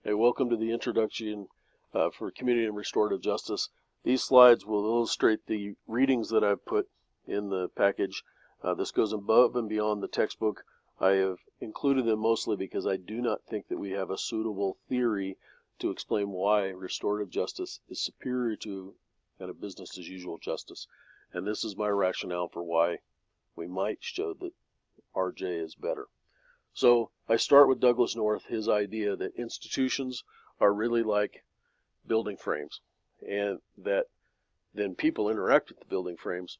Hey, welcome to the introduction for community and restorative justice. These slides will illustrate the readings that I've put in the package. This goes above and beyond the textbook. I have included them mostly because I do not think that we have a suitable theory to explain why restorative justice is superior to kind of business as usual justice. And this is my rationale for why we might show that RJ is better. So I start with Douglas North, his idea that institutions are really like building frames, and that then people interact with the building frames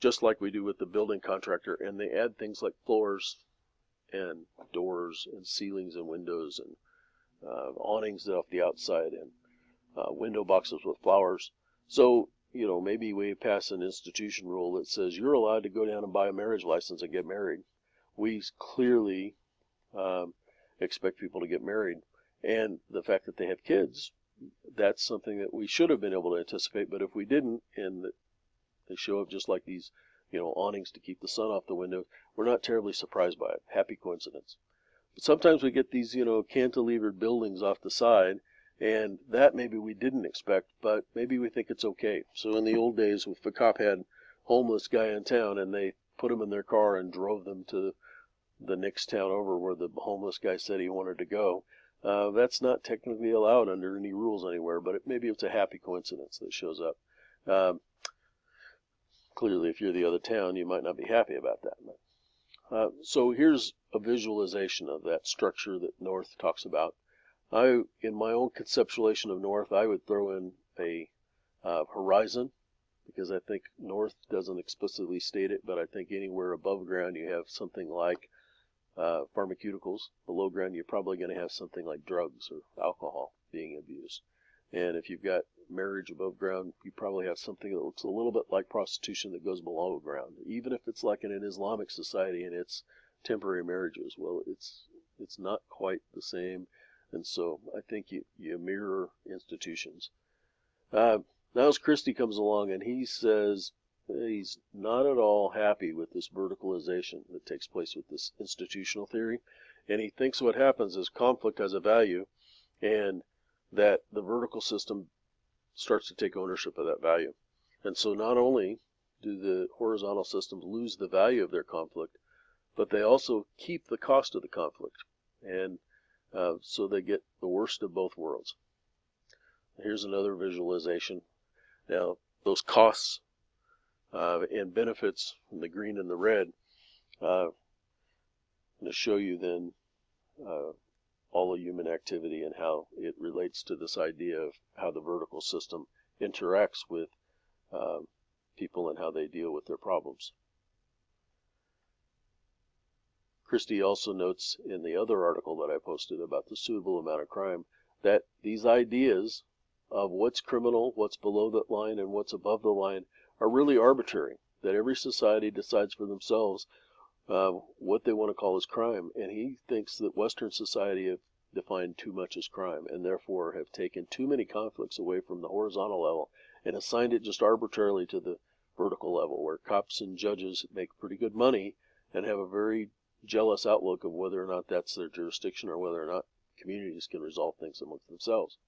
just like we do with the building contractor, and they add things like floors and doors and ceilings and windows and awnings off the outside and window boxes with flowers. So, you know, maybe we pass an institution rule that says you're allowed to go down and buy a marriage license and get married. We clearly expect people to get married, and the fact that they have kids, that's something that we should have been able to anticipate. But if we didn't, and they show up just like these, you know, awnings to keep the sun off the window, we're not terribly surprised by it. Happy coincidence. But sometimes we get these, you know, cantilevered buildings off the side, and that maybe we didn't expect, but maybe we think it's okay. So in the old days, if a cop had a homeless guy in town and they put him in their car and drove them to the next town over where the homeless guy said he wanted to go, that's not technically allowed under any rules anywhere, but maybe it's a happy coincidence that shows up. Clearly, if you're the other town, you might not be happy about that. So here's a visualization of that structure that North talks about. In my own conceptualization of North, I would throw in a horizon, because I think North doesn't explicitly state it, but I think anywhere above ground you have something like pharmaceuticals. Below ground you're probably going to have something like drugs or alcohol being abused. And if you've got marriage above ground, you probably have something that looks a little bit like prostitution that goes below ground, even if it's like in an Islamic society and it's temporary marriages. Well, it's not quite the same, and so I think you mirror institutions. Now as Christie comes along, and he says he's not at all happy with this verticalization that takes place with this institutional theory, and he thinks what happens is conflict has a value, and that the vertical system starts to take ownership of that value. And so not only do the horizontal systems lose the value of their conflict, but they also keep the cost of the conflict, and so they get the worst of both worlds. Here's another visualization. Now, those costs and benefits in the green and the red, I'm going to show you then all of human activity and how it relates to this idea of how the vertical system interacts with people and how they deal with their problems. Christie also notes in the other article that I posted about the suitable amount of crime that these ideas of what's criminal, what's below that line, and what's above the line are really arbitrary, that every society decides for themselves what they want to call as crime, and he thinks that Western society have defined too much as crime, and therefore have taken too many conflicts away from the horizontal level and assigned it just arbitrarily to the vertical level, where cops and judges make pretty good money and have a very jealous outlook of whether or not that's their jurisdiction or whether or not communities can resolve things amongst themselves.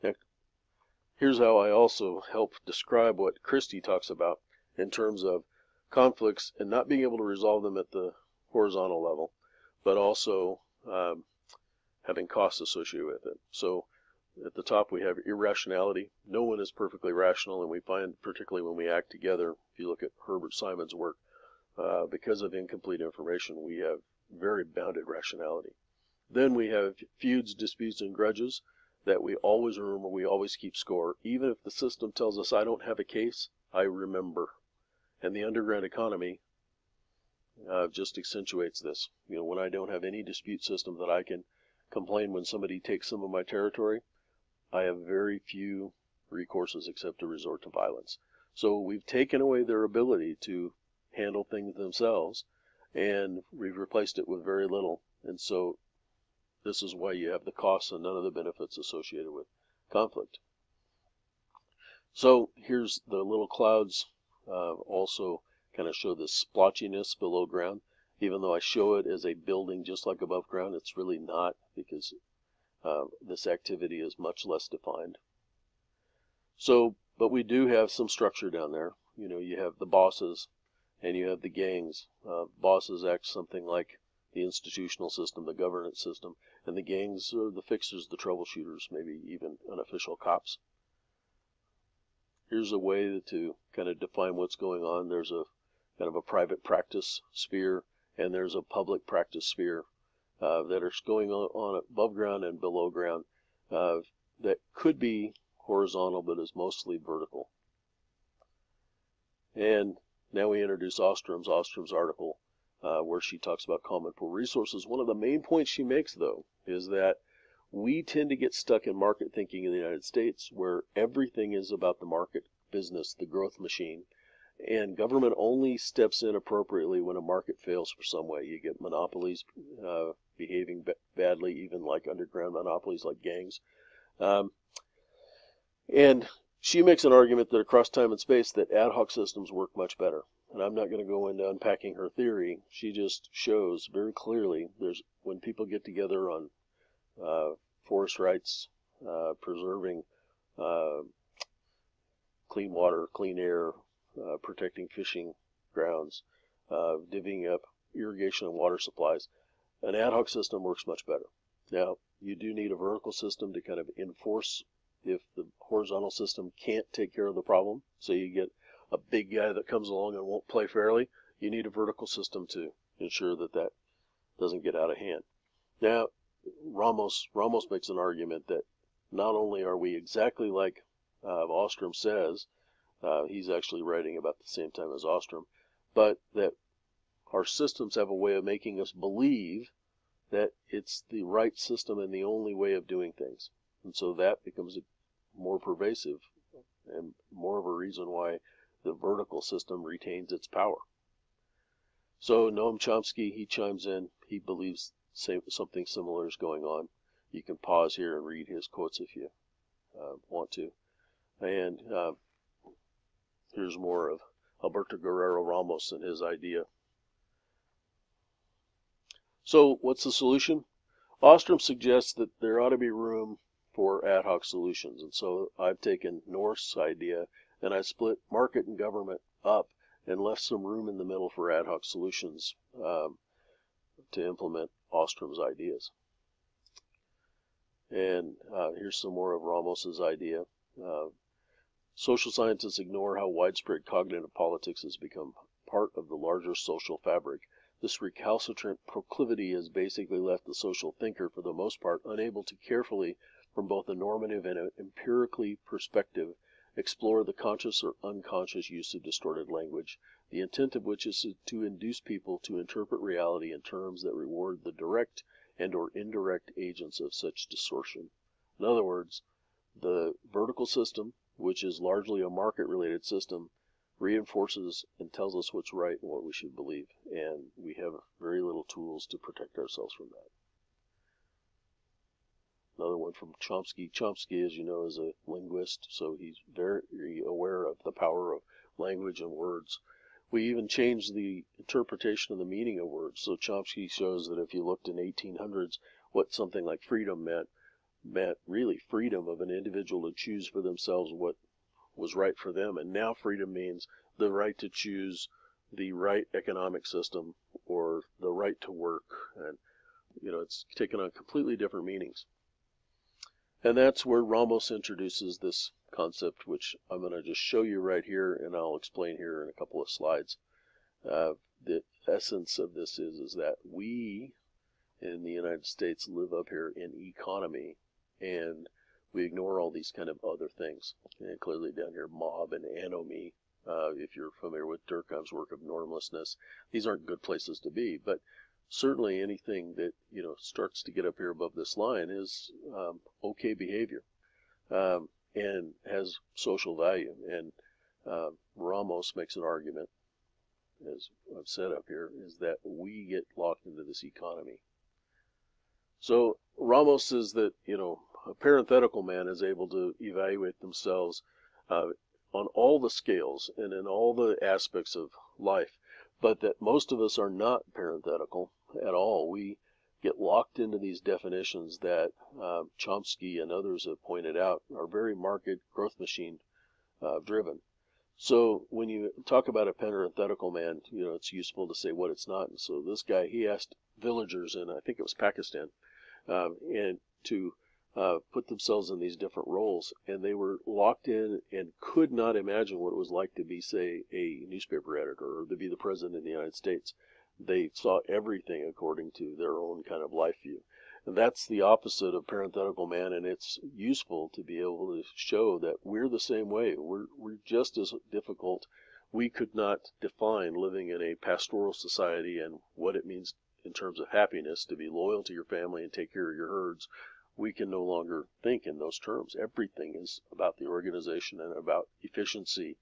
Now, here's how I also help describe what Christie talks about in terms of conflicts and not being able to resolve them at the horizontal level, but also having costs associated with it. So at the top we have irrationality. No one is perfectly rational, and we find, particularly when we act together, if you look at Herbert Simon's work, because of incomplete information, we have very bounded rationality. Then we have feuds, disputes, and grudges that we always remember, we always keep score. Even if the system tells us I don't have a case, I remember. And the underground economy just accentuates this. You know, when I don't have any dispute system that I can complain when somebody takes some of my territory, I have very few recourses except to resort to violence. So we've taken away their ability to handle things themselves, and we've replaced it with very little. And so this is why you have the costs and none of the benefits associated with conflict. So here's the little clouds also kind of show this splotchiness below ground. Even though I show it as a building just like above ground, it's really not, because this activity is much less defined. So, but we do have some structure down there. You know, you have the bosses and you have the gangs. Bosses act something like the institutional system, the governance system, and the gangs are the fixers, the troubleshooters, maybe even unofficial cops. Here's a way to kind of define what's going on. There's a kind of a private practice sphere, and there's a public practice sphere that are going on above ground and below ground that could be horizontal, but is mostly vertical. And now we introduce Ostrom's article where she talks about common pool resources. One of the main points she makes, though, is that we tend to get stuck in market thinking in the United States, where everything is about the market business, the growth machine, and government only steps in appropriately when a market fails for some way. You get monopolies behaving badly, even like underground monopolies like gangs. And she makes an argument that across time and space that ad hoc systems work much better. And I'm not going to go into unpacking her theory. She just shows very clearly when people get together on forest rights, preserving clean water, clean air, protecting fishing grounds, divvying up irrigation and water supplies, an ad hoc system works much better. Now, you do need a vertical system to kind of enforce if the horizontal system can't take care of the problem. So you get a big guy that comes along and won't play fairly. You need a vertical system to ensure that that doesn't get out of hand. Now, Ramos makes an argument that not only are we exactly like Ostrom says, he's actually writing about the same time as Ostrom, but that our systems have a way of making us believe that it's the right system and the only way of doing things. And so that becomes more pervasive and more of a reason why the vertical system retains its power. So Noam Chomsky, he chimes in. He believes something similar is going on. You can pause here and read his quotes if you want to. And here's more of Alberto Guerrero Ramos and his idea. So what's the solution? Ostrom suggests that there ought to be room for ad hoc solutions. And so I've taken North's idea and I split market and government up and left some room in the middle for ad hoc solutions to implement Ostrom's ideas. And here's some more of Ramos's idea. Social scientists ignore how widespread cognitive politics has become part of the larger social fabric. This recalcitrant proclivity has basically left the social thinker, for the most part, unable to carefully, from both a normative and an empirically perspective, explore the conscious or unconscious use of distorted language, the intent of which is to induce people to interpret reality in terms that reward the direct and or indirect agents of such distortion. In other words, the vertical system, which is largely a market-related system, reinforces and tells us what's right and what we should believe, and we have very little tools to protect ourselves from that. Another one from Chomsky. Chomsky, as you know, is a linguist, so he's very aware of the power of language and words. We even changed the interpretation of the meaning of words. So Chomsky shows that if you looked in 1800s, what something like freedom meant really freedom of an individual to choose for themselves what was right for them. And now freedom means the right to choose the right economic system or the right to work. And, you know, it's taken on completely different meanings. And that's where Ramos introduces this concept, which I'm going to just show you right here, and I'll explain here in a couple of slides. The essence of this is that we in the United States live up here in economy, and we ignore all these kind of other things. And clearly down here, mob and anomy, if you're familiar with Durkheim's work of normlessness, these aren't good places to be. But certainly anything that, you know, starts to get up here above this line is okay behavior and has social value. And Ramos makes an argument, as I've said up here, is that we get locked into this economy. So Ramos says that, you know, a parenthetical man is able to evaluate themselves on all the scales and in all the aspects of life, but that most of us are not parenthetical at all. We get locked into these definitions that Chomsky and others have pointed out are very market growth machine driven. So when you talk about a parenthetical man, it's useful to say what it's not. And so this guy, he asked villagers in, I think it was Pakistan, and to put themselves in these different roles, and they were locked in and could not imagine what it was like to be, say, a newspaper editor or to be the president of the United States. They saw everything according to their own kind of life view. And that's the opposite of parenthetical man, and it's useful to be able to show that we're the same way. We're just as difficult. We could not define living in a pastoral society and what it means in terms of happiness to be loyal to your family and take care of your herds. We can no longer think in those terms. Everything is about the organization and about efficiency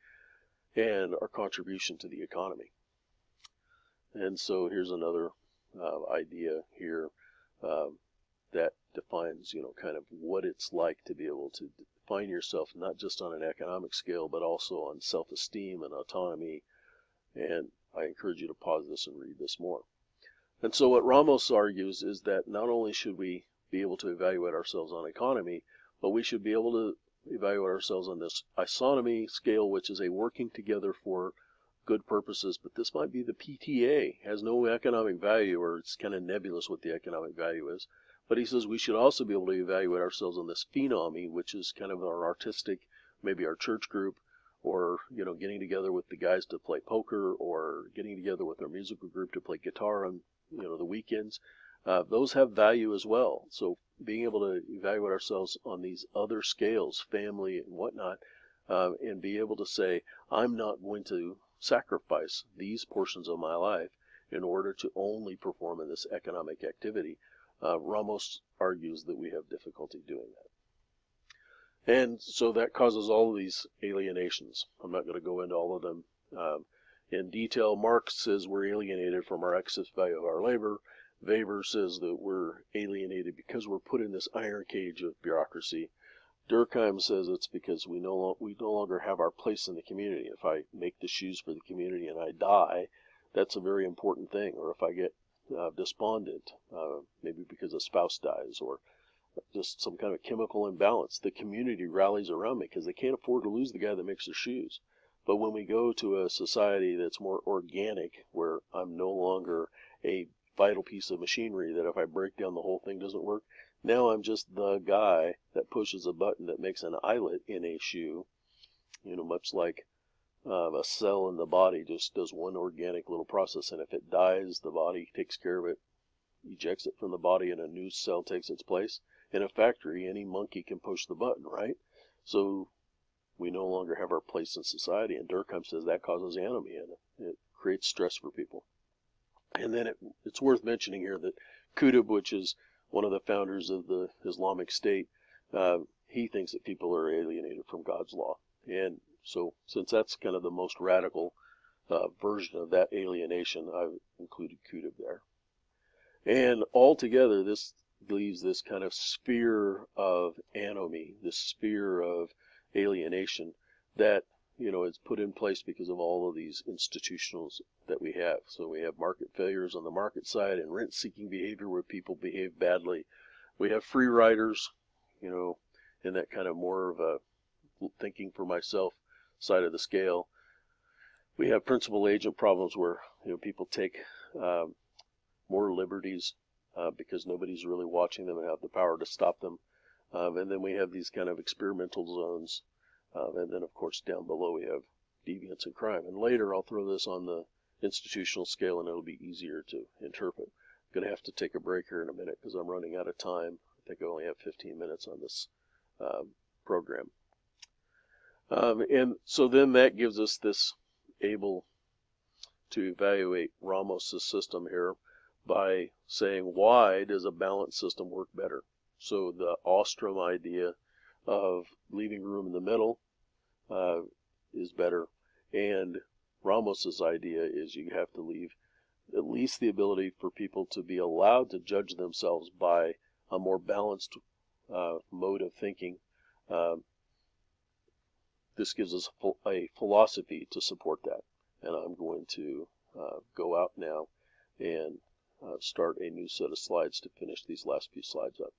and our contribution to the economy. And so here's another idea here that defines, kind of what it's like to be able to define yourself not just on an economic scale, but also on self-esteem and autonomy. And I encourage you to pause this and read this more. And so what Ramos argues is that not only should we be able to evaluate ourselves on economy, but we should be able to evaluate ourselves on this isonomy scale, which is a working together for good purposes. But this might be the PTA, has no economic value, or it's kind of nebulous what the economic value is. But he says we should also be able to evaluate ourselves on this phenomy, which is kind of our artistic, maybe our church group, or, getting together with the guys to play poker, or getting together with our musical group to play guitar on, the weekends. Those have value as well. So being able to evaluate ourselves on these other scales, family and whatnot, and be able to say, I'm not going to sacrifice these portions of my life in order to only perform in this economic activity. Ramos argues that we have difficulty doing that. And so that causes all of these alienations. I'm not going to go into all of them in detail. Marx says we're alienated from our excess value of our labor. Weber says that we're alienated because we're put in this iron cage of bureaucracy. Durkheim says it's because we no longer have our place in the community. If I make the shoes for the community and I die, that's a very important thing. Or if I get despondent, maybe because a spouse dies or just some kind of chemical imbalance, the community rallies around me because they can't afford to lose the guy that makes their shoes. But when we go to a society that's more organic, where I'm no longer a vital piece of machinery that if I break down the whole thing doesn't work, now I'm just the guy that pushes a button that makes an eyelet in a shoe, much like a cell in the body just does one organic little process, and if it dies, the body takes care of it, ejects it from the body, and a new cell takes its place. In a factory, any monkey can push the button, right? So we no longer have our place in society, and Durkheim says that causes anomie, and it creates stress for people. And then it's worth mentioning here that Qutb, which is one of the founders of the Islamic State, he thinks that people are alienated from God's law. And so since that's kind of the most radical version of that alienation, I've included Qutb there. And altogether, this leaves this kind of sphere of anomie, this sphere of alienation that, is put in place because of all of these institutionals that we have. So we have market failures on the market side and rent-seeking behavior where people behave badly. We have free riders, in that kind of more of a thinking for myself side of the scale. We have principal agent problems where, people take more liberties because nobody's really watching them and have the power to stop them. And then we have these kind of experimental zones. And then, of course, down below we have deviance and crime. And later I'll throw this on the institutional scale and it'll be easier to interpret. I'm going to have to take a break here in a minute because I'm running out of time. I think I only have 15 minutes on this program. And so then that gives us this able to evaluate Ramos's system here by saying, why does a balanced system work better? So the Ostrom idea of leaving room in the middle is better, and Ramos's idea is you have to leave at least the ability for people to be allowed to judge themselves by a more balanced mode of thinking. This gives us a philosophy to support that, and I'm going to go out now and start a new set of slides to finish these last few slides up.